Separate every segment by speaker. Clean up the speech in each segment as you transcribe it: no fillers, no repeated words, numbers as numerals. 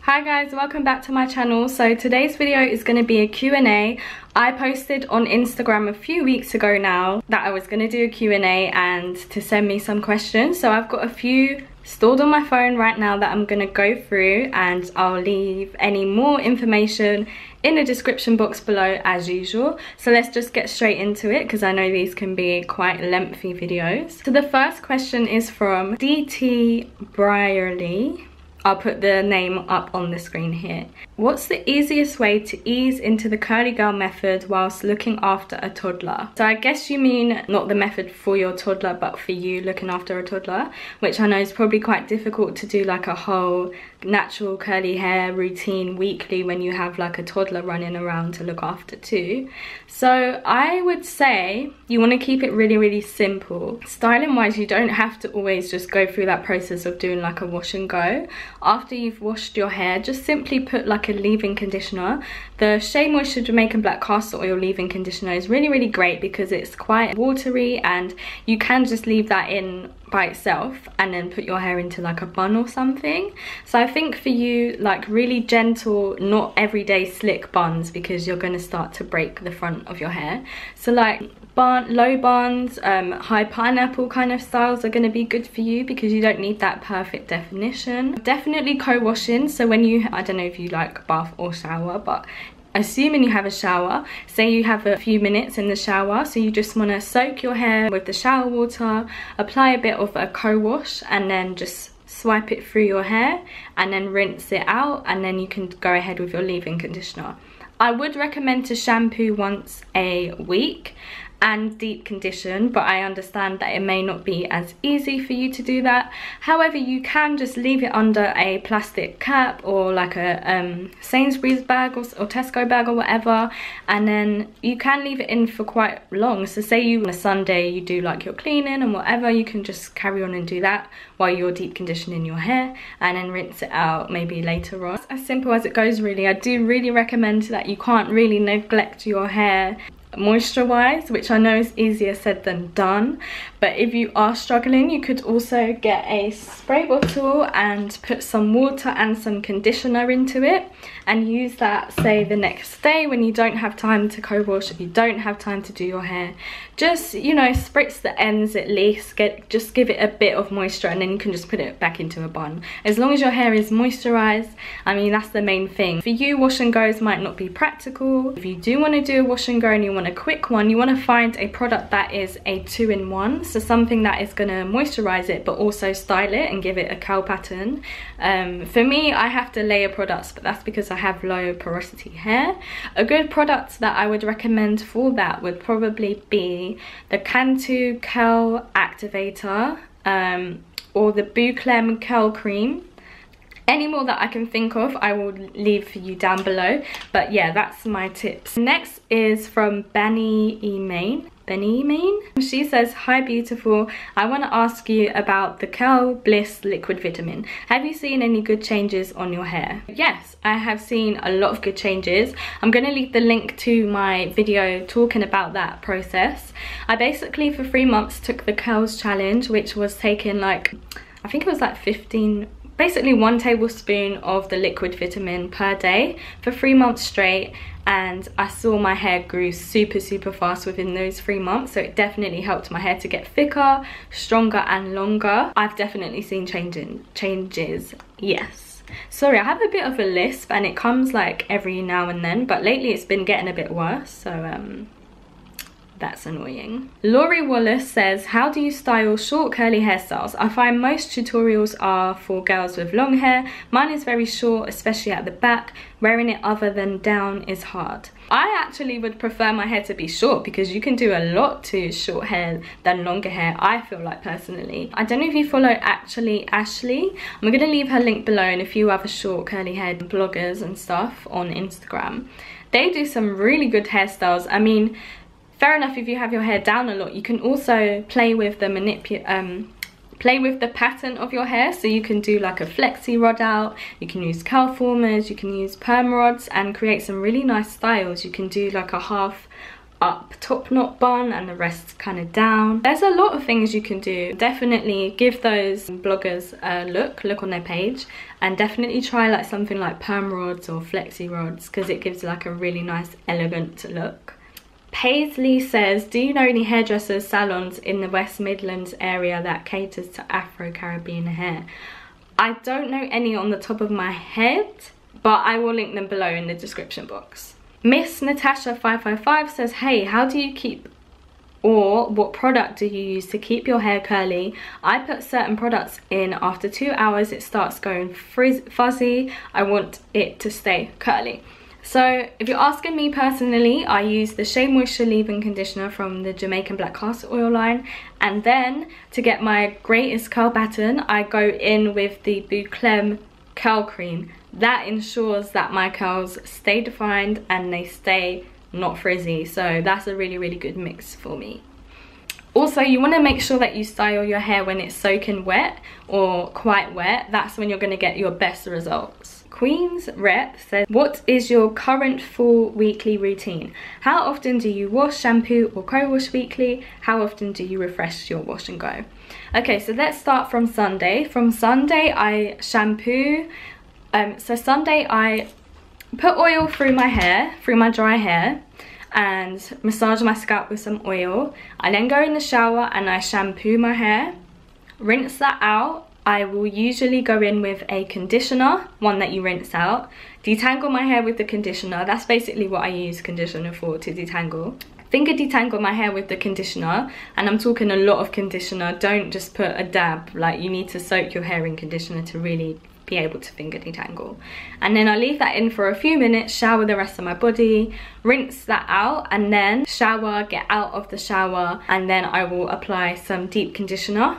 Speaker 1: Hi guys, welcome back to my channel. So today's video is going to be a Q&A. I posted on Instagram a few weeks ago now that I was going to do a Q&A and to send me some questions. So I've got a few stored on my phone right now that I'm going to go through, and I'll leave any more information in the description box below as usual. So let's just get straight into it because I know these can be quite lengthy videos. So the first question is from DT Brierly. I'll put the name up on the screen here. What's the easiest way to ease into the curly girl method whilst looking after a toddler? So I guess you mean not the method for your toddler, but for you looking after a toddler, which I know is probably quite difficult to do like a whole natural curly hair routine weekly when you have like a toddler running around to look after too. So I would say you want to keep it really simple. Styling wise, you don't have to always just go through that process of doing like a wash and go. After you've washed your hair, just simply put like a leave-in conditioner. The Shea Moisture Jamaican Black Castor Oil leave-in conditioner is really great because it's quite watery and you can just leave that in by itself and then put your hair into like a bun or something. So I think for you, like really gentle, not everyday slick buns, because you're going to start to break the front of your hair. So like low buns, high pineapple kind of styles are going to be good for you because you don't need that perfect definition. Definitely co-washing. So when you, I don't know if you like bath or shower, but assuming you have a shower, say you have a few minutes in the shower, so you just want to soak your hair with the shower water, apply a bit of a co-wash and then just swipe it through your hair and then rinse it out, and then you can go ahead with your leave-in conditioner. I would recommend to shampoo once a week and deep condition, but I understand that it may not be as easy for you to do that. However, you can just leave it under a plastic cap or like a Sainsbury's bag or Tesco bag or whatever, and then you can leave it in for quite long. So say you on a Sunday you do like your cleaning and whatever, you can just carry on and do that while you're deep conditioning your hair and then rinse it out maybe later on. It's as simple as it goes really. I do really recommend that you can't really neglect your hair moisture wise, which I know is easier said than done, but if you are struggling, you could also get a spray bottle and put some water and some conditioner into it and use that, say the next day when you don't have time to co-wash, if you don't have time to do your hair, just, you know, spritz the ends at least, just give it a bit of moisture, and then you can just put it back into a bun. As long as your hair is moisturized, I mean, that's the main thing. For you, wash and goes might not be practical. If you do want to do a wash and go and you want a quick one, you want to find a product that is a 2-in-1, so something that is going to moisturize it but also style it and give it a curl pattern. For me, I have to layer products, but that's because I have low porosity hair. A good product that I would recommend for that would probably be the Cantu Curl Activator or the Bouclem Curl Cream. Any more that I can think of I will leave for you down below, but yeah, that's my tips. Next is from Benny Emain. She says, hi beautiful, I want to ask you about the Curl Bliss liquid vitamin. Have you seen any good changes on your hair? Yes, I have seen a lot of good changes. I'm going to leave the link to my video talking about that process. I basically for 3 months took the curls challenge, which was taking like, I think it was like 1 tablespoon of the liquid vitamin per day for 3 months straight, and I saw my hair grew super fast within those 3 months. So it definitely helped my hair to get thicker, stronger and longer. I've definitely seen changes, yes. Sorry, I have a bit of a lisp and it comes like every now and then, but lately it's been getting a bit worse, so that's annoying. Laurie Wallace says, how do you style short curly hairstyles? I find most tutorials are for girls with long hair. Mine is very short, especially at the back. Wearing it other than down is hard. I actually would prefer my hair to be short because you can do a lot to short hair than longer hair, I feel like personally. I don't know if you follow Actually Ashley. I'm going to leave her link below, and a few other short curly hair bloggers and stuff on Instagram. They do some really good hairstyles. I mean, fair enough if you have your hair down a lot, you can also play with the pattern of your hair. So you can do like a flexi rod out, you can use curl formers, you can use perm rods and create some really nice styles. You can do like a half up top knot bun and the rest kind of down. There's a lot of things you can do. Definitely give those bloggers a look on their page, and definitely try like something like perm rods or flexi rods, because it gives like a really nice elegant look. Paisley says, do you know any hairdressers salons in the West Midlands area that caters to Afro-Caribbean hair? I don't know any on the top of my head, but I will link them below in the description box. Miss Natasha 555 says, hey, how do you keep, or what product do you use to keep your hair curly? I put certain products in, after 2 hours it starts going fuzzy. I want it to stay curly. So if you're asking me personally, I use the Shea Moisture Leave-In Conditioner from the Jamaican Black Castor Oil line, and then to get my greatest curl pattern, I go in with the Bouclem curl cream. That ensures that my curls stay defined and they stay not frizzy, so that's a really good mix for me. Also, you want to make sure that you style your hair when it's soaking wet or quite wet. That's when you're going to get your best results. Queen's Rep says, what is your current full weekly routine? How often do you wash, shampoo or co-wash weekly? How often do you refresh your wash and go? Okay, so let's start from Sunday. From Sunday I shampoo. So Sunday I put oil through my hair, through my dry hair, and massage my scalp with some oil. I then go in the shower and I shampoo my hair, rinse that out. I will usually go in with a conditioner, one that you rinse out, detangle my hair with the conditioner. That's basically what I use conditioner for, to detangle. Finger detangle my hair with the conditioner, and I'm talking a lot of conditioner. Don't just put a dab, like you need to soak your hair in conditioner to really be able to finger detangle. And then I leave that in for a few minutes, shower the rest of my body, rinse that out, and then shower, get out of the shower, and then I will apply some deep conditioner.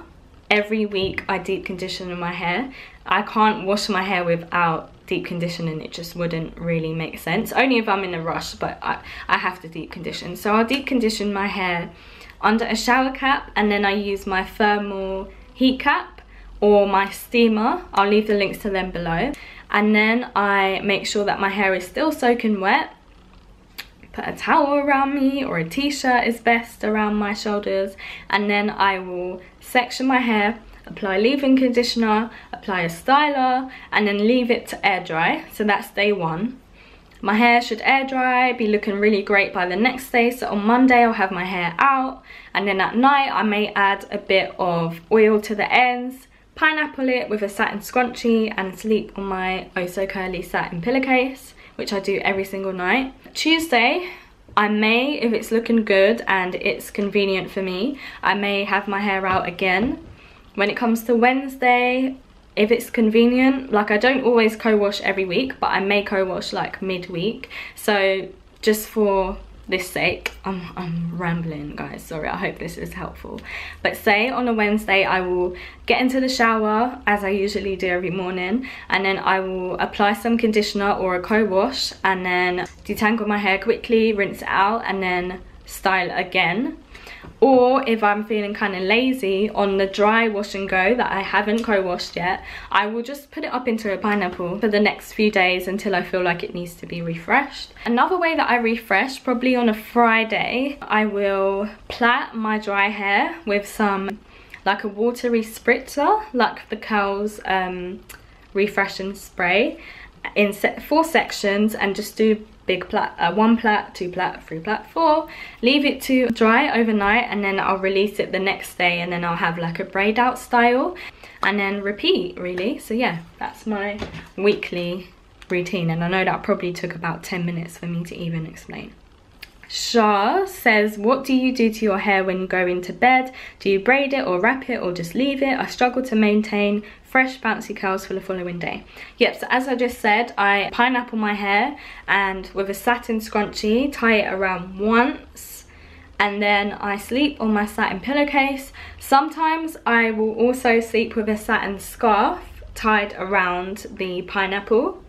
Speaker 1: Every week I deep condition my hair. I can't wash my hair without deep conditioning, it just wouldn't really make sense. Only if I'm in a rush, but I have to deep condition. So I'll deep condition my hair under a shower cap, and then I use my thermal heat cap or my steamer. I'll leave the links to them below. And then I make sure that my hair is still soaking wet. Put a towel around me, or a t-shirt is best around my shoulders, and then I will section my hair, apply leave-in conditioner, apply a styler, and then leave it to air dry. So that's day one. My hair should air dry, be looking really great by the next day. So on Monday I'll have my hair out, and then at night I may add a bit of oil to the ends, pineapple it with a satin scrunchie, and sleep on my oh so curly satin pillowcase, which I do every single night. Tuesday, I may, if it's looking good and it's convenient for me, I may have my hair out again. When it comes to Wednesday, if it's convenient, like I don't always co-wash every week, but I may co-wash like midweek. So just for this sake, I'm rambling guys, sorry, I hope this is helpful. But say on a Wednesday I will get into the shower as I usually do every morning, and then I will apply some conditioner or a co-wash, and then detangle my hair quickly, rinse it out, and then style again. Or if I'm feeling kind of lazy, on the dry wash and go that I haven't co-washed yet, I will just put it up into a pineapple for the next few days until I feel like it needs to be refreshed. Another way that I refresh, probably on a Friday, I will plait my dry hair with some, like a watery spritzer, like the Curls refreshing spray, in 4 sections, and just do big plait, 1 plait, 2 plait, 3 plait, 4. Leave it to dry overnight, and then I'll release it the next day, and then I'll have like a braid out style, and then repeat really. So yeah, that's my weekly routine, and I know that probably took about 10 minutes for me to even explain. Shah says, what do you do to your hair when you go into bed? Do you braid it or wrap it or just leave it? I struggle to maintain fresh bouncy curls for the following day. Yep, so as I just said, I pineapple my hair and with a satin scrunchie tie it around once, and then I sleep on my satin pillowcase. Sometimes I will also sleep with a satin scarf tied around the pineapple.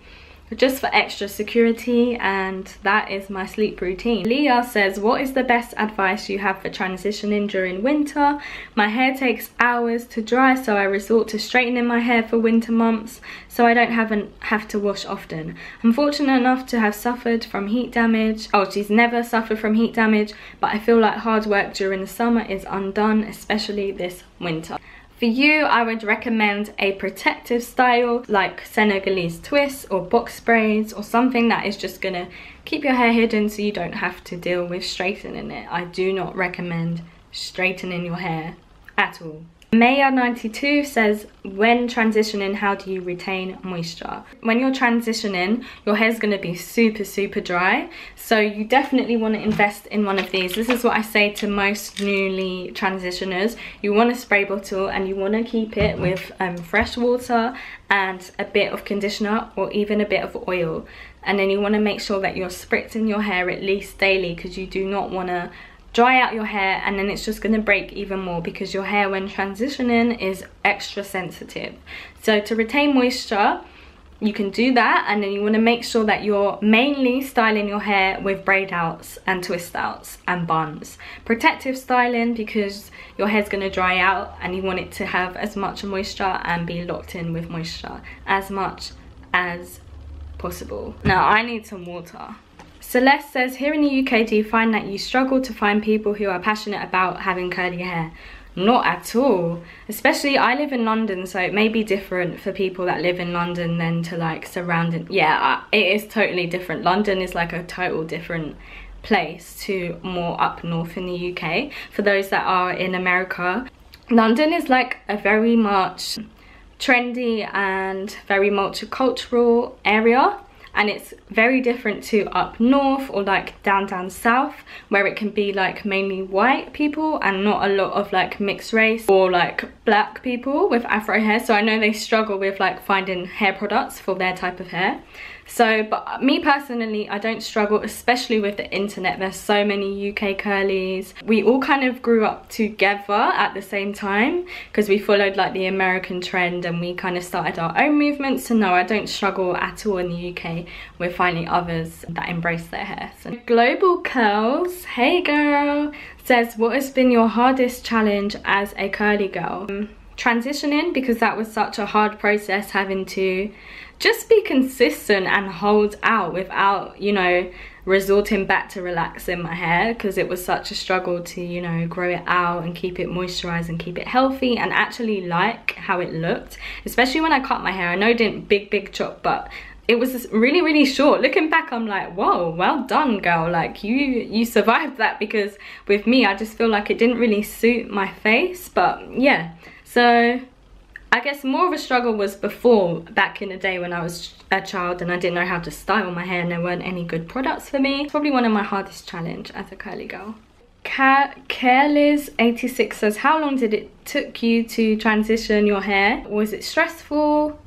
Speaker 1: just for extra security, and that is my sleep routine. Leah says, what is the best advice you have for transitioning during winter? My hair takes hours to dry, so I resort to straightening my hair for winter months so I don't have to wash often. I'm fortunate enough to have suffered from heat damage. Oh, she's never suffered from heat damage, but I feel like hard work during the summer is undone, especially this winter. For you, I would recommend a protective style like Senegalese twists or box braids, or something that is just gonna keep your hair hidden so you don't have to deal with straightening it. I do not recommend straightening your hair at all. Maya92 says, when transitioning, how do you retain moisture? When you're transitioning, your hair's going to be super dry, so you definitely want to invest in one of these. This is what I say to most newly transitioners. You want a spray bottle and you want to keep it with fresh water and a bit of conditioner or even a bit of oil, and then you want to make sure that you're spritzing your hair at least daily, because you do not want to dry out your hair and then it's just going to break even more, because your hair when transitioning is extra sensitive. So to retain moisture, you can do that, and then you want to make sure that you're mainly styling your hair with braid outs and twist outs and buns. Protective styling, because your hair's going to dry out and you want it to have as much moisture and be locked in with moisture as much as possible. Now I need some water. Celeste says, here in the UK, do you find that you struggle to find people who are passionate about having curly hair? Not at all. Especially, I live in London, so it may be different for people that live in London than to like surrounding. Yeah, it is totally different. London is like a total different place to more up north in the UK. For those that are in America, London is like a very much trendy and very multicultural area. And it's very different to up north or like down south, where it can be like mainly white people and not a lot of like mixed race or like black people with afro hair. So I know they struggle with like finding hair products for their type of hair. So, but me personally, I don't struggle, especially with the internet. There's so many UK curlies. We all kind of grew up together at the same time because we followed like the American trend and we kind of started our own movement. So no, I don't struggle at all in the UK with finding others that embrace their hair. So Global Curls, hey girl, says, what has been your hardest challenge as a curly girl? Transitioning, because that was such a hard process, having to just be consistent and hold out without, you know, resorting back to relaxing my hair, because it was such a struggle to, you know, grow it out and keep it moisturized and keep it healthy and actually like how it looked, especially when I cut my hair. I know it didn't big chop, but it was really short. Looking back, I'm like, whoa, well done girl, like you survived that, because with me I just feel like it didn't really suit my face. But yeah, so I guess more of a struggle was before, back in the day when I was a child and I didn't know how to style my hair and there weren't any good products for me. It's probably one of my hardest challenge as a curly girl. Careliz86 says, how long did it took you to transition your hair? Was it stressful?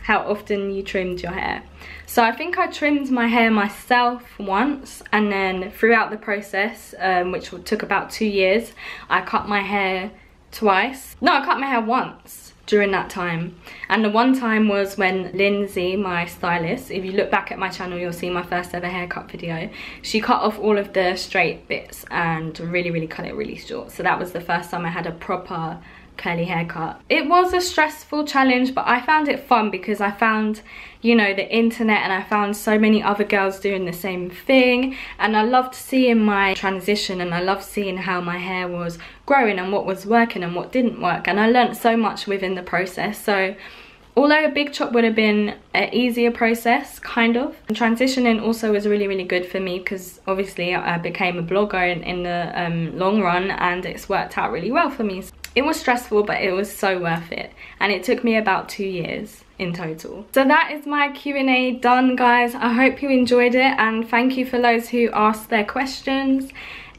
Speaker 1: How often you trimmed your hair? So I think I trimmed my hair myself once, and then throughout the process, which took about 2 years, I cut my hair twice. No, I cut my hair once during that time, and the one time was when Lindsay, my stylist, if you look back at my channel you'll see my first ever haircut video, she cut off all of the straight bits and really cut it really short. So that was the first time I had a proper curly haircut. It was a stressful challenge, but I found it fun because I found, you know, the internet, and I found so many other girls doing the same thing, and I loved seeing my transition, and I loved seeing how my hair was growing and what was working and what didn't work, and I learned so much within the process. So although a big chop would have been an easier process, kind of, transitioning also was really good for me, because obviously I became a blogger in the long run, and it's worked out really well for me. It was stressful, but it was so worth it, and it took me about 2 years in total. So that is my Q&A done, guys. I hope you enjoyed it, and thank you for those who asked their questions.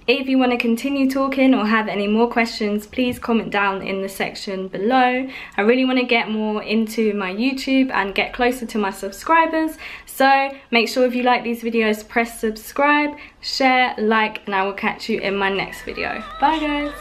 Speaker 1: If you want to continue talking or have any more questions, please comment down in the section below. I really want to get more into my YouTube and get closer to my subscribers. So make sure if you like these videos, press subscribe, share, like, and I will catch you in my next video. Bye guys.